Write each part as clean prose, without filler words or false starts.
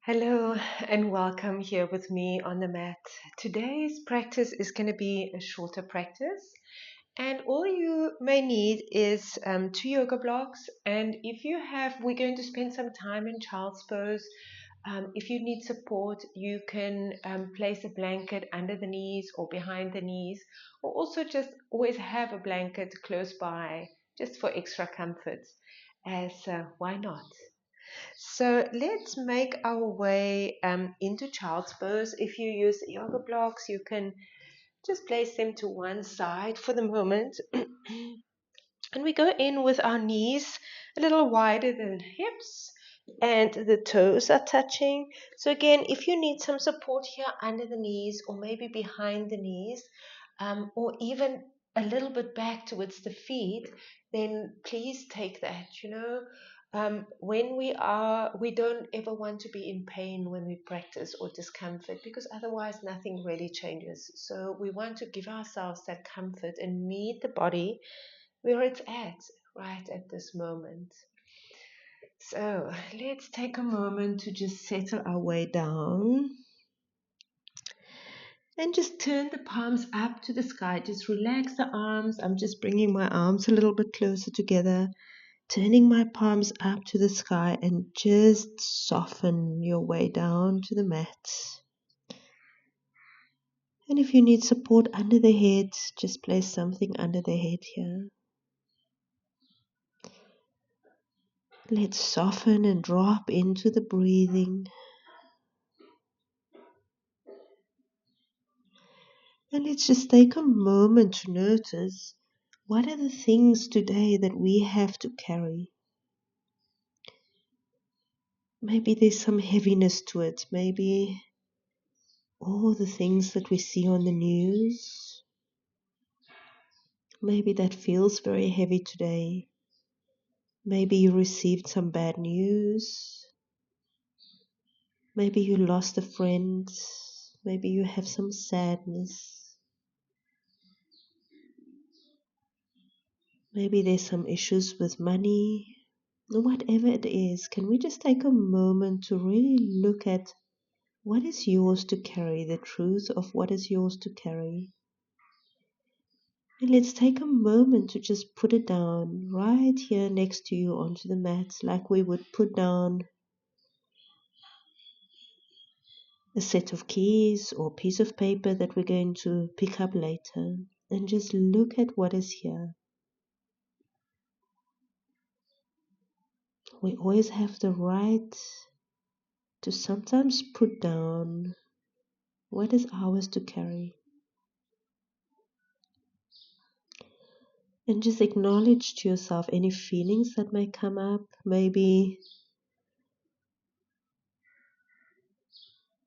Hello and welcome here with me on the mat. Today's practice is going to be a shorter practice, and all you may need is two yoga blocks. And if you have, we're going to spend some time in child's pose. If you need support, you can place a blanket under the knees or behind the knees, or also just always have a blanket close by just for extra comfort, as why not? So let's make our way into child's pose. If you use yoga blocks, you can just place them to one side for the moment. And we go in with our knees a little wider than hips and the toes are touching. So again, if you need some support here under the knees or maybe behind the knees, or even a little bit back towards the feet, then please take that. When we don't ever want to be in pain when we practice or discomfort because otherwise nothing really changes. So we want to give ourselves that comfort and meet the body where it's at right at this moment. So let's take a moment to just settle our way down and just turn the palms up to the sky. Just relax the arms. I'm just bringing my arms a little bit closer together, turning my palms up to the sky, and just soften your way down to the mat. And if you need support under the head, just place something under the head here. Let's soften and drop into the breathing. And let's just take a moment to notice what are the things today that we have to carry. Maybe there's some heaviness to it. Maybe all the things that we see on the news. Maybe that feels very heavy today. Maybe you received some bad news. Maybe you lost a friend. Maybe you have some sadness. Maybe there's some issues with money. Whatever it is, can we just take a moment to really look at what is yours to carry, the truth of what is yours to carry? And let's take a moment to just put it down right here next to you onto the mat, like we would put down a set of keys or piece of paper that we're going to pick up later. And just look at what is here. We always have the right to sometimes put down what is ours to carry. And just acknowledge to yourself any feelings that may come up. Maybe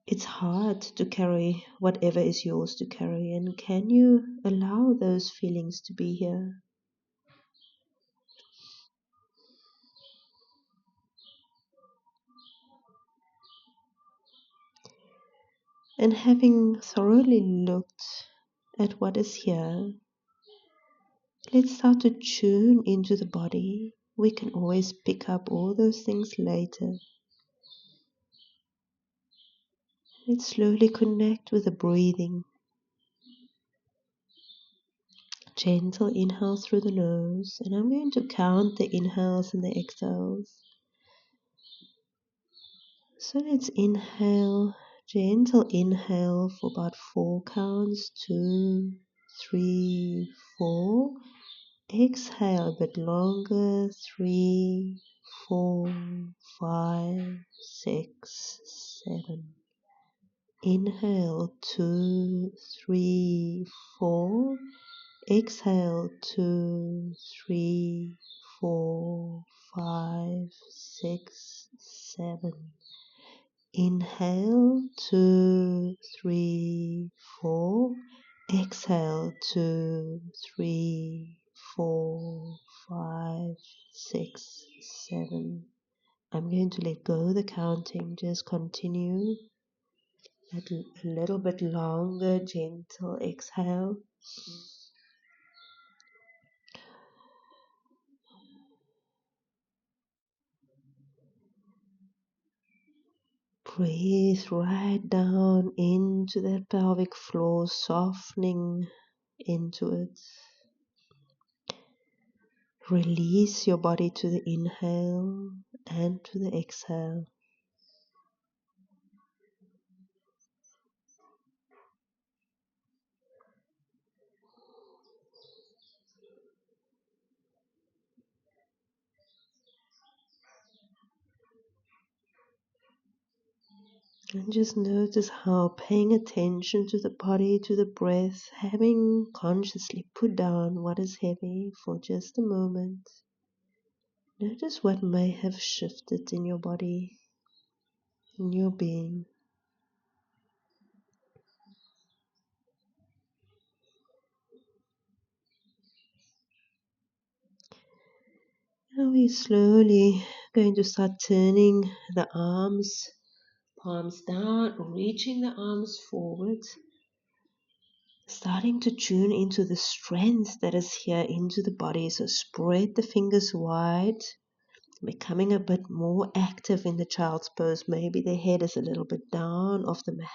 it's hard to carry whatever is yours to carry. And can you allow those feelings to be here? And having thoroughly looked at what is here, let's start to tune into the body. We can always pick up all those things later. Let's slowly connect with the breathing. Gentle inhale through the nose, and I'm going to count the inhales and the exhales. So let's inhale, gentle inhale for about 4 counts, 2, 3, 4. Exhale a bit longer, 3, 4, 5, 6, 7. Inhale, 2, 3, 4. Exhale, 2, 3, 4, 5, 6, 7. Inhale, 2, 3, 4. Exhale, 2, 3, 4, 5, 6, 7. I'm going to let go of the counting. Just continue a little bit longer, gentle exhale. Breathe right down into that pelvic floor, softening into it. Release your body to the inhale and to the exhale. And just notice how paying attention to the body, to the breath, having consciously put down what is heavy for just a moment. Notice what may have shifted in your body, in your being. Now we're slowly going to start turning the arms, palms down, reaching the arms forward, starting to tune into the strength that is here into the body. So spread the fingers wide, becoming a bit more active in the child's pose. Maybe the head is a little bit down off the mat.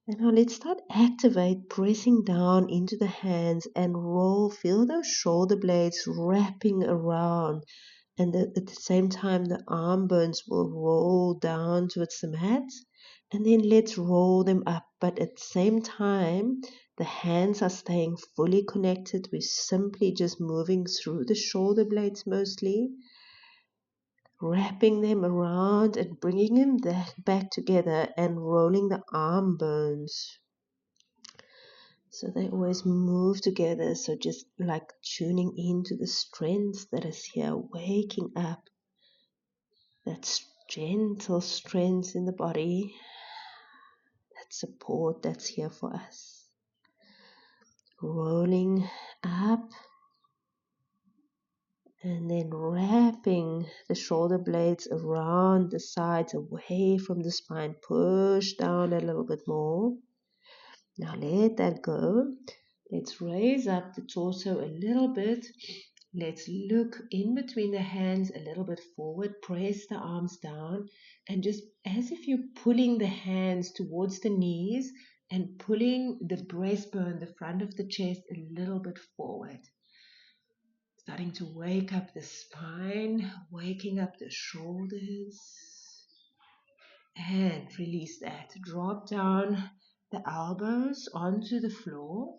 And now let's start activate, pressing down into the hands and roll. Feel those shoulder blades wrapping around. And at the same time, the arm bones will roll down towards the mat. And then let's roll them up. But at the same time, the hands are staying fully connected. We're simply just moving through the shoulder blades mostly, wrapping them around and bringing them back together and rolling the arm bones. So they always move together. So just like tuning into the strength that is here, waking up that gentle strength in the body, that support that's here for us. Rolling up and then wrapping the shoulder blades around the sides, away from the spine. Push down a little bit more. Now let that go. Let's raise up the torso a little bit. Let's look in between the hands a little bit forward. Press the arms down and just as if you're pulling the hands towards the knees and pulling the breastbone, the front of the chest, a little bit forward. Starting to wake up the spine, waking up the shoulders. And release that. Drop down the elbows onto the floor.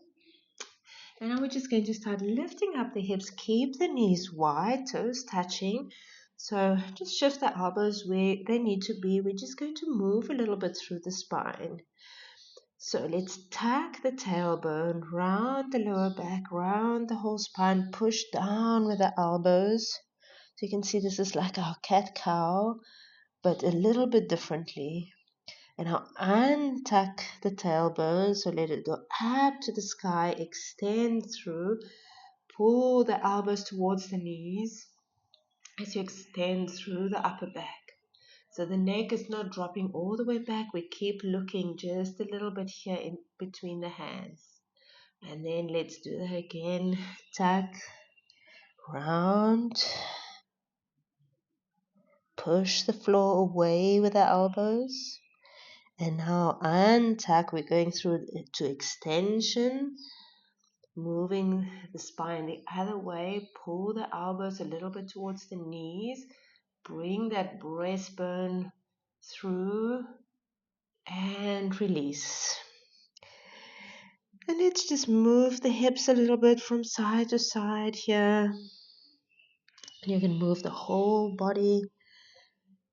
And now we're just going to start lifting up the hips. Keep the knees wide, toes touching. So just shift the elbows where they need to be. We're just going to move a little bit through the spine. So let's tuck the tailbone, round the lower back, round the whole spine. Push down with the elbows. So you can see this is like our cat-cow, but a little bit differently. And now untuck the tailbone, so let it go up to the sky, extend through, pull the elbows towards the knees as you extend through the upper back. So the neck is not dropping all the way back, we keep looking just a little bit here in between the hands. And then let's do that again, tuck, round, push the floor away with the elbows. And now untuck, we're going through to extension, moving the spine the other way, pull the elbows a little bit towards the knees, bring that breastbone through and release. And let's just move the hips a little bit from side to side here. You can move the whole body,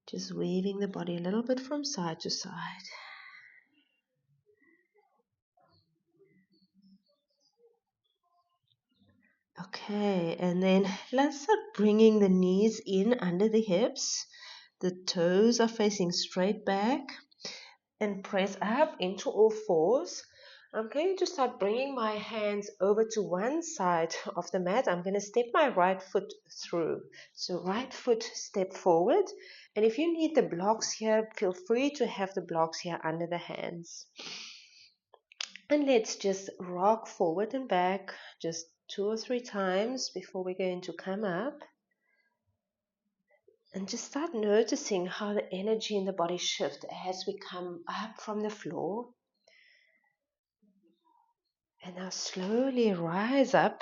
just weaving the body a little bit from side to side. Okay, and then let's start bringing the knees in under the hips. The toes are facing straight back and press up into all fours. I'm going to start bringing my hands over to one side of the mat. I'm going to step my right foot through. So right foot step forward. And if you need the blocks here, feel free to have the blocks here under the hands. And let's just rock forward and back just 2 or 3 times before we're going to come up. And just start noticing how the energy in the body shifts as we come up from the floor. And now slowly rise up.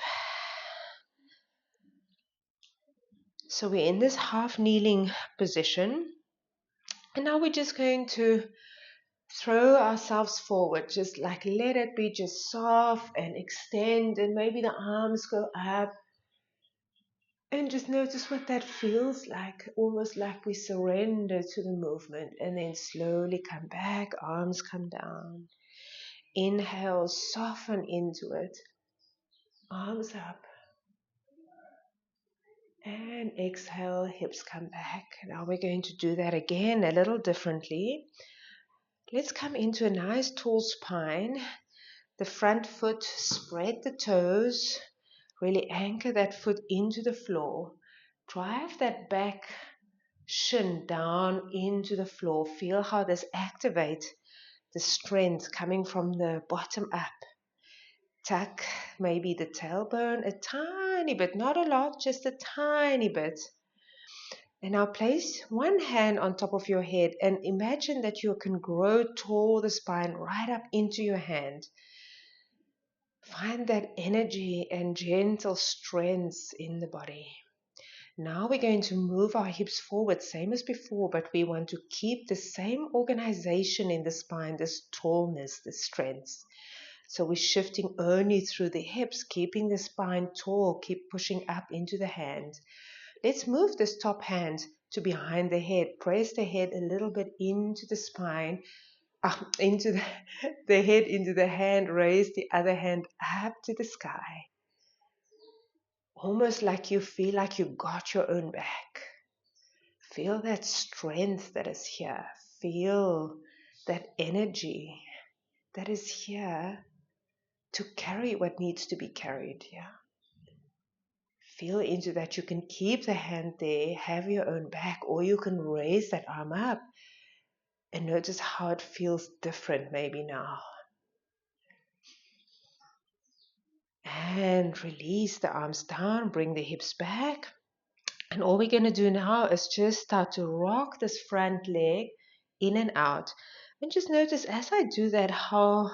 So we're in this half kneeling position. And now we're just going to throw ourselves forward. Just like let it be just soft and extend. And maybe the arms go up. And just notice what that feels like. Almost like we surrender to the movement. And then slowly come back. Arms come down. Inhale, soften into it. Arms up. And exhale, hips come back. Now we're going to do that again a little differently. Let's come into a nice tall spine. The front foot, spread the toes. Really anchor that foot into the floor. Drive that back shin down into the floor. Feel how this activates the strength coming from the bottom up. Tuck maybe the tailbone a tiny bit, not a lot, just a tiny bit. And now place one hand on top of your head and imagine that you can grow tall the spine right up into your hand. Find that energy and gentle strength in the body. Now we're going to move our hips forward, same as before, but we want to keep the same organization in the spine, this tallness, this strength. So we're shifting only through the hips, keeping the spine tall, keep pushing up into the hand. Let's move this top hand to behind the head. Press the head a little bit into the spine, into the head, into the hand. Raise the other hand up to the sky. Almost like you feel like you got your own back. Feel that strength that is here. Feel that energy that is here to carry what needs to be carried. Yeah. Feel into that. You can keep the hand there, have your own back, or you can raise that arm up and notice how it feels different maybe now. And release the arms down, bring the hips back. And all we're going to do now is just start to rock this front leg in and out. And just notice as I do that how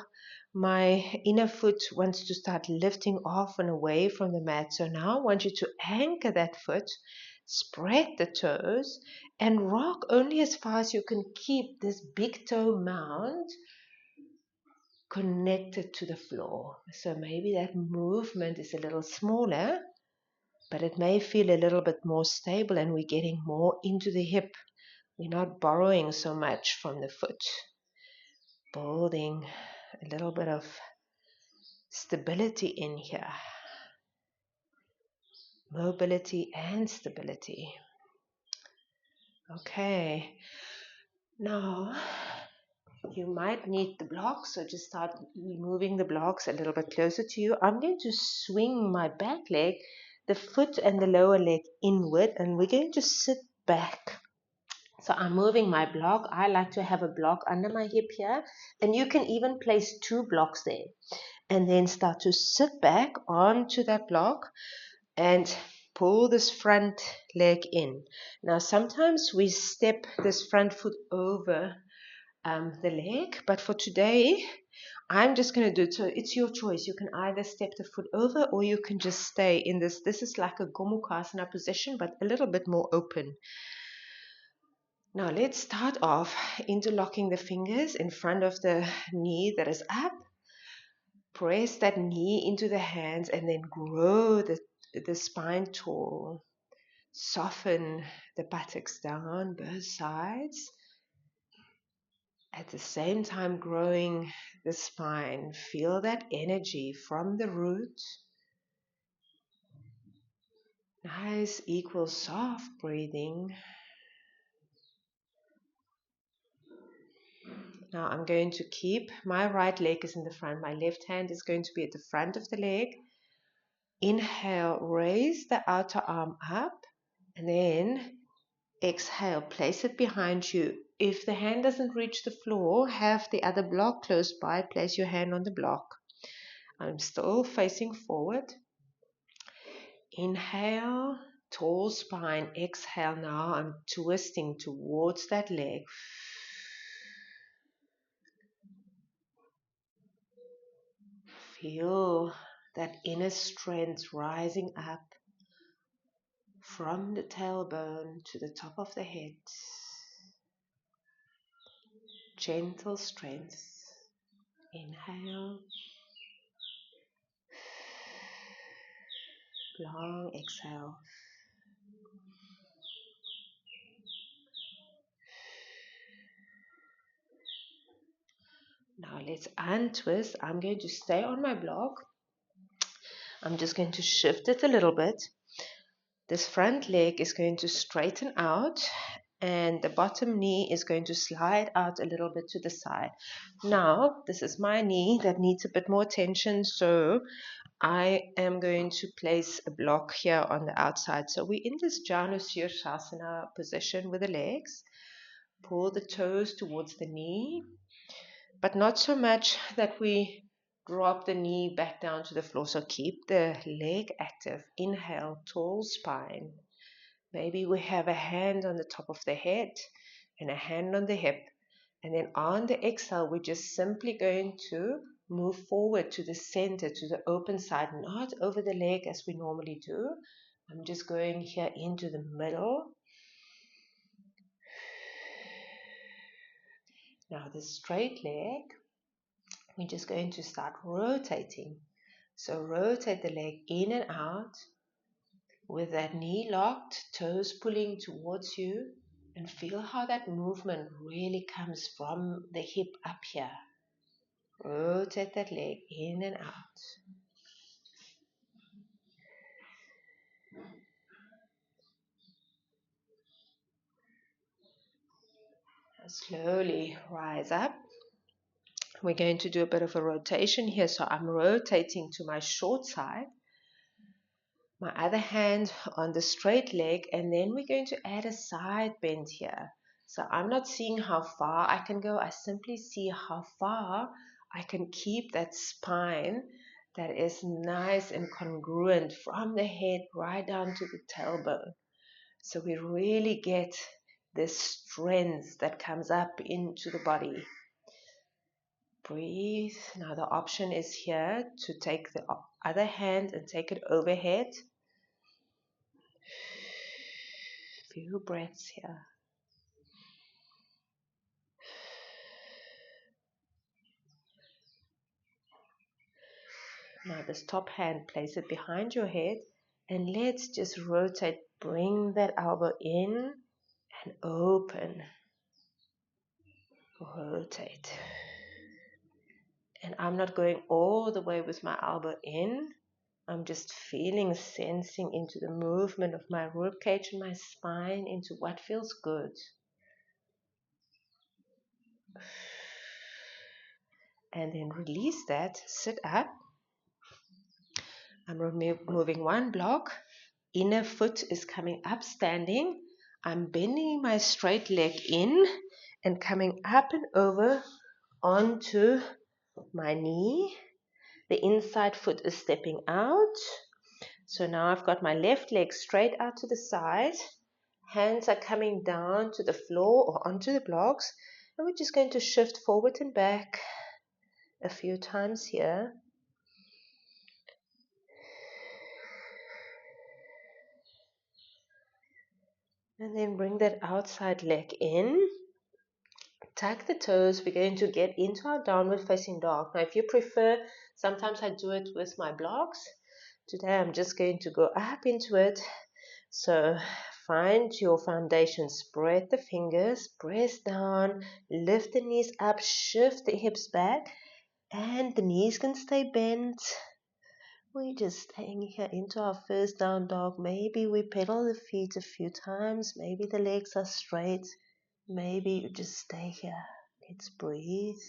my inner foot wants to start lifting off and away from the mat. So now I want you to anchor that foot, spread the toes, and rock only as far as you can keep this big toe mound connected to the floor. So maybe that movement is a little smaller, but it may feel a little bit more stable and we're getting more into the hip. We're not borrowing so much from the foot. Building a little bit of stability in here. Mobility and stability. Okay. Now, you might need the blocks, so just start moving the blocks a little bit closer to you. I'm going to swing my back leg, the foot and the lower leg inward, and we're going to sit back. So I'm moving my block. I like to have a block under my hip here, and you can even place 2 blocks there. And then start to sit back onto that block and pull this front leg in. Now sometimes we step this front foot over the leg, but for today I'm just going to do it. So it's your choice. You can either step the foot over or you can just stay in this. This is like a Gomukhasana position, but a little bit more open. Now let's start off interlocking the fingers in front of the knee that is up. Press that knee into the hands and then grow the spine tall. Soften the buttocks down both sides. At the same time growing the spine. Feel that energy from the root. Nice, equal, soft breathing. Now I'm going to keep my right leg is in the front. My left hand is going to be at the front of the leg. Inhale, raise the outer arm up. And then exhale, place it behind you. If the hand doesn't reach the floor, have the other block close by. Place your hand on the block. I'm still facing forward. Inhale Tall spine. Exhale. Now I'm twisting towards that leg. Feel that inner strength rising up from the tailbone to the top of the head. Gentle strength. Inhale. Long exhale. Now let's untwist. I'm going to stay on my block. I'm just going to shift it a little bit. This front leg is going to straighten out and the bottom knee is going to slide out a little bit to the side. Now, this is my knee that needs a bit more tension, so I am going to place a block here on the outside. So we're in this Janu Sirsasana position with the legs. Pull the toes towards the knee, but not so much that we drop the knee back down to the floor. So keep the leg active. Inhale, tall spine. Maybe we have a hand on the top of the head and a hand on the hip. And then on the exhale, we're just simply going to move forward to the center, to the open side, not over the leg as we normally do. I'm just going here into the middle. Now the straight leg, we're just going to start rotating. So rotate the leg in and out with that knee locked, toes pulling towards you, and feel how that movement really comes from the hip up here. Rotate that leg in and out. Slowly rise up. We're going to do a bit of a rotation here. So I'm rotating to my short side, my other hand on the straight leg, and then we're going to add a side bend here. So I'm not seeing how far I can go. I simply see how far I can keep that spine that is nice and congruent from the head right down to the tailbone. So we really get this strength that comes up into the body. Breathe. Now the option is here to take the other hand and take it overhead. Few breaths here. Now this top hand, place it behind your head and let's just rotate. Bring that elbow in and open. Rotate. And I'm not going all the way with my elbow in. I'm just feeling, sensing into the movement of my ribcage and my spine, into what feels good. And then release that, sit up. I'm moving one block. Inner foot is coming up, standing. I'm bending my straight leg in and coming up and over onto my knee. The inside foot is stepping out. So now I've got my left leg straight out to the side. Hands are coming down to the floor or onto the blocks. And we're just going to shift forward and back a few times here. And then bring that outside leg in. Tuck the toes. We're going to get into our downward facing dog. Now if you prefer, sometimes I do it with my blocks. Today I'm just going to go up into it. So find your foundation. Spread the fingers. Press down. Lift the knees up. Shift the hips back. And the knees can stay bent. We're just staying here into our first down dog. Maybe we pedal the feet a few times. Maybe the legs are straight. Maybe you just stay here. Let's breathe.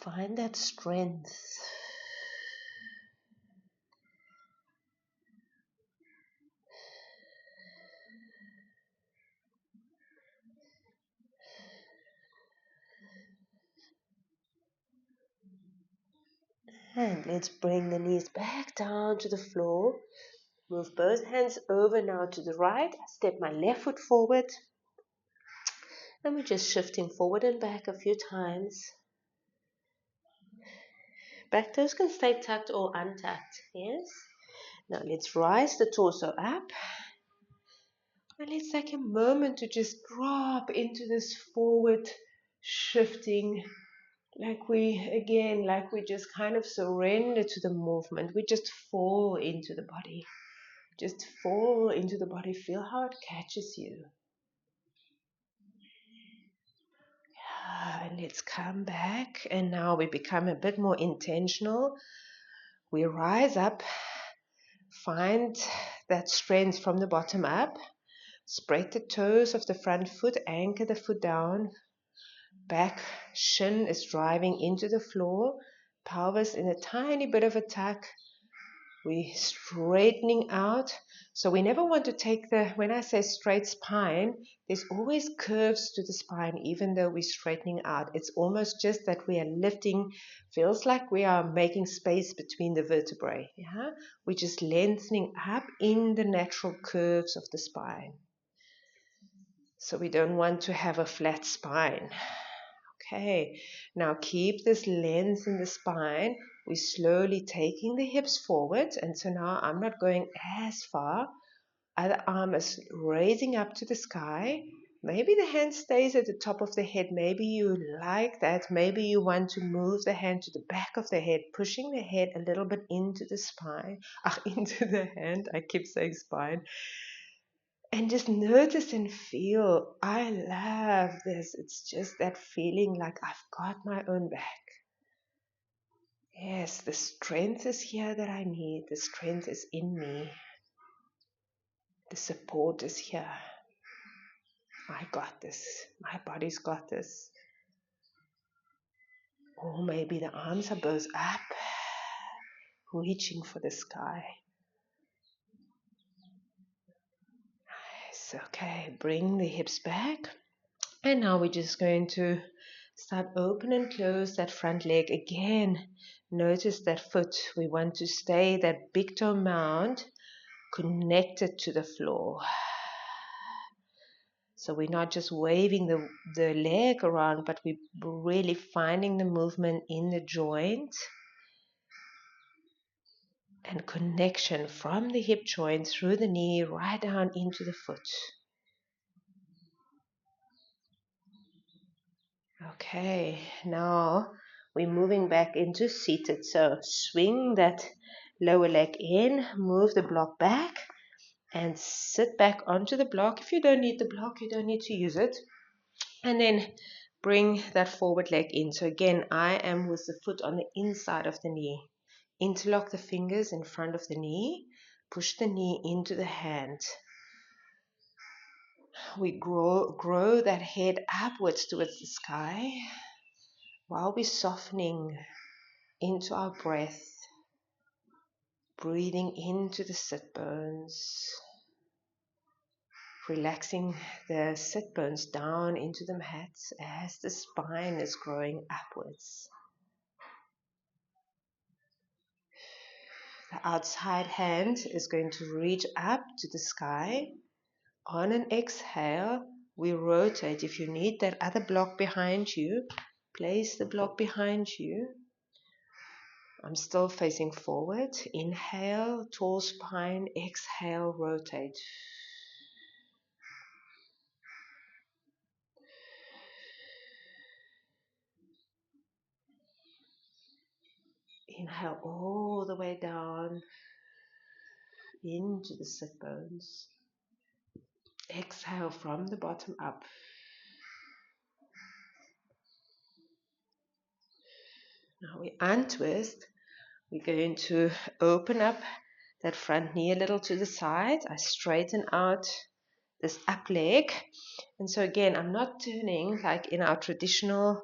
Find that strength. And let's bring the knees back down to the floor. Move both hands over now to the right. I step my left foot forward. And we're just shifting forward and back a few times. Back toes can stay tucked or untucked. Yes. Now let's rise the torso up. And let's take a moment to just drop into this forward shifting. Like we just kind of surrender to the movement. We just fall into the body. Just fall into the body. Feel how it catches you. And let's come back. And now we become a bit more intentional. We rise up. Find that strength from the bottom up. Spread the toes of the front foot. Anchor the foot down. Back shin is driving into the floor. Pelvis in a tiny bit of a tuck. We're straightening out. So we never want to take when I say straight spine, there's always curves to the spine, even though we're straightening out. It's almost just that we are lifting, feels like we are making space between the vertebrae. Yeah? We're just lengthening up in the natural curves of the spine. So we don't want to have a flat spine. Okay, now keep this length in the spine. We're slowly taking the hips forward, and so now I'm not going as far. Other arm is raising up to the sky. Maybe the hand stays at the top of the head. Maybe you like that. Maybe you want to move the hand to the back of the head, pushing the head a little bit into the spine, into the hand. I keep saying spine. And just notice and feel, I love this. It's just that feeling like I've got my own back. Yes, the strength is here that I need. The strength is in me. The support is here. I got this. My body's got this. Or maybe the arms are both up, reaching for the sky. It's okay. Bring the hips back. And now we're just going to start open and close that front leg again. Notice that foot. We want to stay that big toe mound connected to the floor. So we're not just waving the leg around, but we're really finding the movement in the joint and connection from the hip joint through the knee right down into the foot. Okay, now we're moving back into seated. So swing that lower leg in, move the block back, and sit back onto the block. If you don't need the block, you don't need to use it. And then bring that forward leg in. So again, I am with the foot on the inside of the knee. Interlock the fingers in front of the knee. Push the knee into the hand. We grow that head upwards towards the sky while we're softening into our breath, breathing into the sit bones, relaxing the sit bones down into the mat as the spine is growing upwards. The outside hand is going to reach up to the sky. On an exhale, we rotate. If you need that other block behind you, place the block behind you. I'm still facing forward. Inhale, tall spine. Exhale, rotate. Inhale all the way down into the sit bones. Exhale from the bottom up. Now we untwist. We're going to open up that front knee a little to the side. I straighten out this up leg. And so again, I'm not turning like in our traditional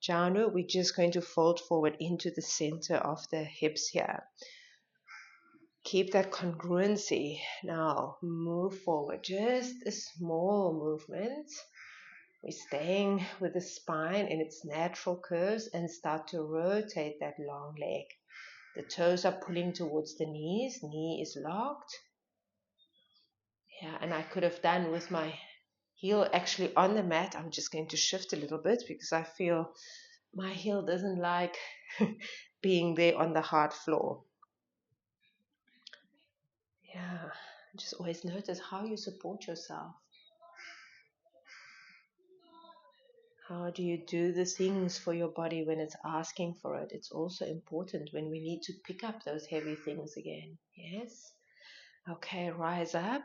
Janu. We're just going to fold forward into the center of the hips here. Keep that congruency. Now move forward. Just a small movement. We're staying with the spine in its natural curves and start to rotate that long leg. The toes are pulling towards the knees. Knee is locked. Yeah, and I could have done with my heel actually on the mat. I'm just going to shift a little bit because I feel my heel doesn't like being there on the hard floor. Yeah, just always notice how you support yourself. How do you do the things for your body when it's asking for it? It's also important when we need to pick up those heavy things again. Yes? Okay, rise up.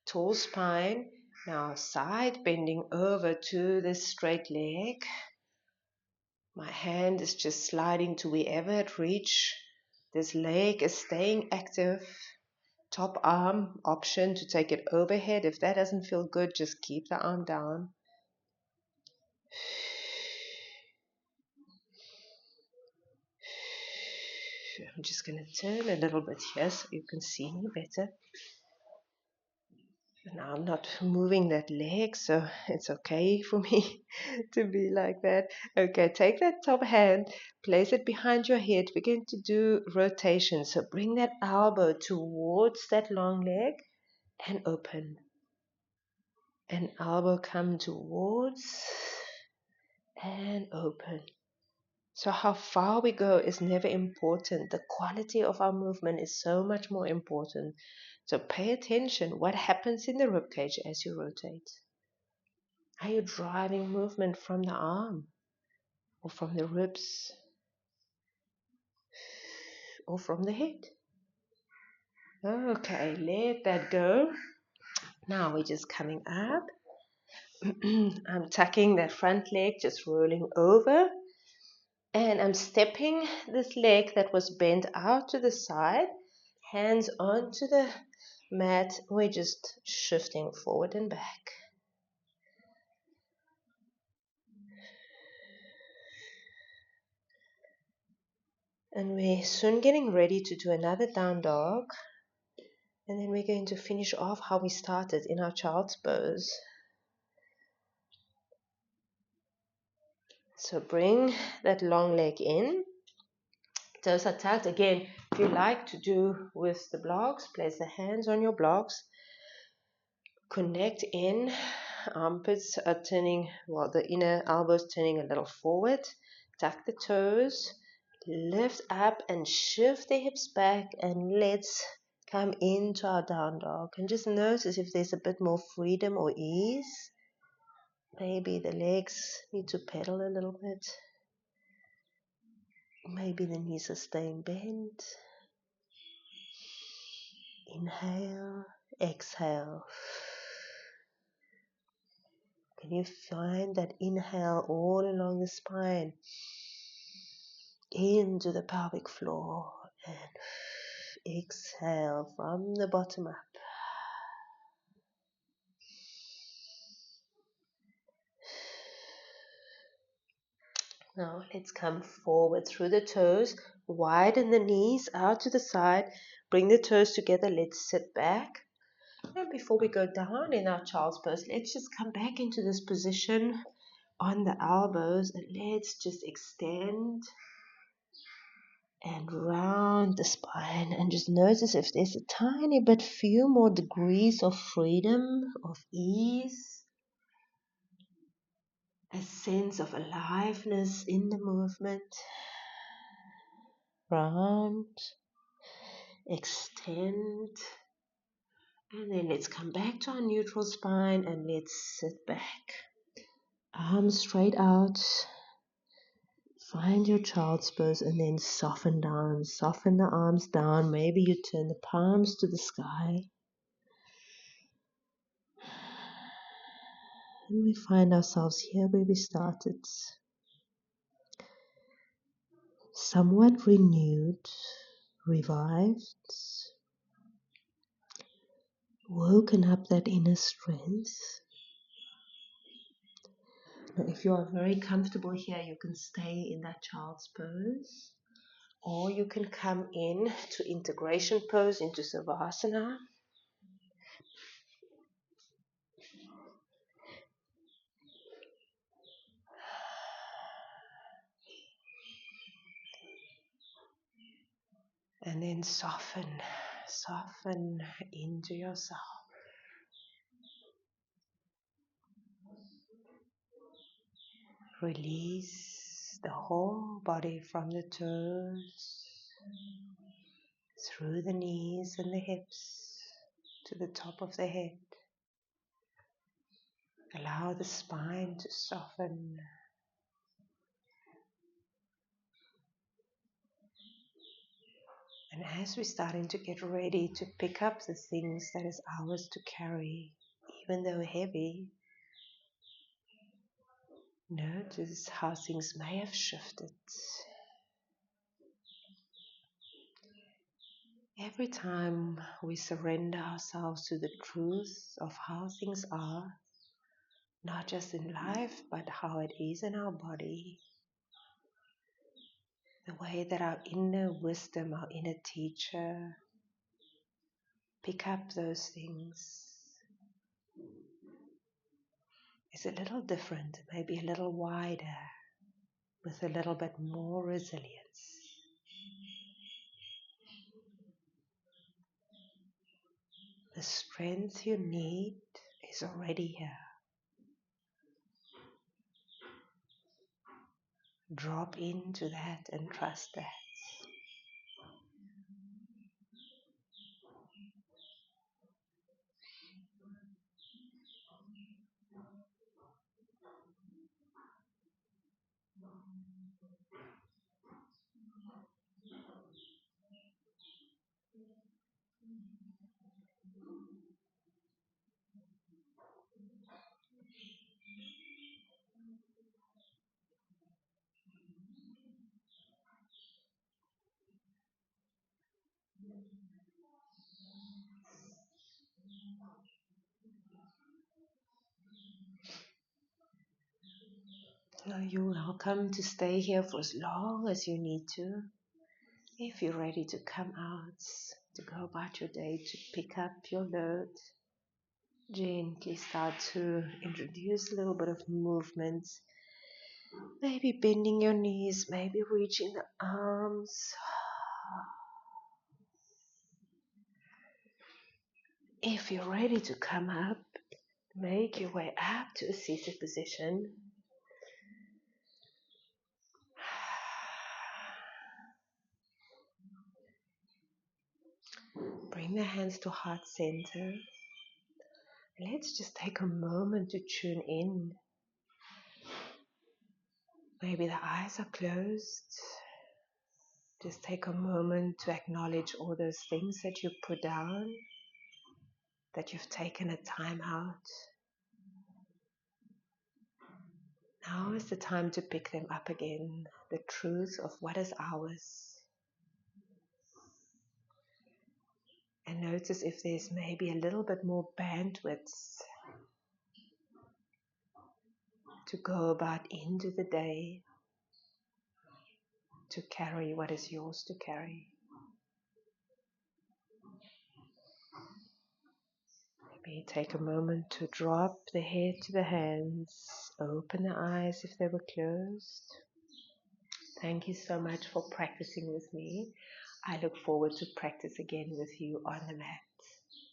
Tall spine. Now side bending over to the straight leg. My hand is just sliding to wherever it reach. This leg is staying active. Top arm option to take it overhead. If that doesn't feel good, just keep the arm down. I'm just going to turn a little bit here so you can see me better. Now I'm not moving that leg, so it's okay for me to be like that. Okay, take that top hand, place it behind your head. We're going to do rotation. So bring that elbow towards that long leg and open. An elbow come towards and open. So how far we go is never important. The quality of our movement is so much more important. So pay attention what happens in the ribcage as you rotate. Are you driving movement from the arm or from the ribs or from the head? Okay, let that go. Now we're just coming up. I'm tucking that front leg, just rolling over. And I'm stepping this leg that was bent out to the side, hands onto the mat. We're just shifting forward and back. And we're soon getting ready to do another down dog. And then we're going to finish off how we started in our child's pose. So bring that long leg in. Toes are tucked. Again, if you like to do with the blocks, place the hands on your blocks. Connect in. Armpits are turning, well, the inner elbows turning a little forward. Tuck the toes. Lift up and shift the hips back. And let's come into our down dog. And just notice if there's a bit more freedom or ease. Maybe the legs need to pedal a little bit. Maybe the knees are staying bent. Inhale, exhale. Can you find that inhale all along the spine into the pelvic floor and exhale from the bottom up. Now let's come forward through the toes, widen the knees out to the side, bring the toes together, let's sit back. And before we go down in our child's pose, let's just come back into this position on the elbows and let's just extend and round the spine and just notice if there's a tiny bit few more degrees of freedom, of ease, a sense of aliveness in the movement. Round, extend, and then let's come back to our neutral spine and let's sit back. Arms straight out. Find your child's pose and then soften down. Soften the arms down. Maybe you turn the palms to the sky. And we find ourselves here where we started. Somewhat renewed, revived, woken up that inner strength. Now, if you are very comfortable here, you can stay in that child's pose. Or you can come in to integration pose into Savasana. And then soften into yourself. Release the whole body from the toes, through the knees and the hips, to the top of the head. Allow the spine to soften. And as we're starting to get ready to pick up the things that is ours to carry, even though heavy, notice how things may have shifted. Every time we surrender ourselves to the truth of how things are, not just in life, but how it is in our body, the way that our inner wisdom, our inner teacher, pick up those things is a little different, maybe a little wider, with a little bit more resilience. The strength you need is already here. Drop into that and trust that. Now you're welcome to stay here for as long as you need to. If you're ready to come out, to go about your day, to pick up your load, gently start to introduce a little bit of movement. Maybe bending your knees, maybe reaching the arms. If you're ready to come up, make your way up to a seated position. Bring the hands to heart center. Let's just take a moment to tune in. Maybe the eyes are closed. Just take a moment to acknowledge all those things that you put down, that you've taken a time out. Now is the time to pick them up again, the truth of what is ours. And notice if there's maybe a little bit more bandwidth to go about into the day, to carry what is yours to carry. Maybe take a moment to drop the head to the hands, open the eyes if they were closed. Thank you so much for practicing with me. I look forward to practice again with you on the mat.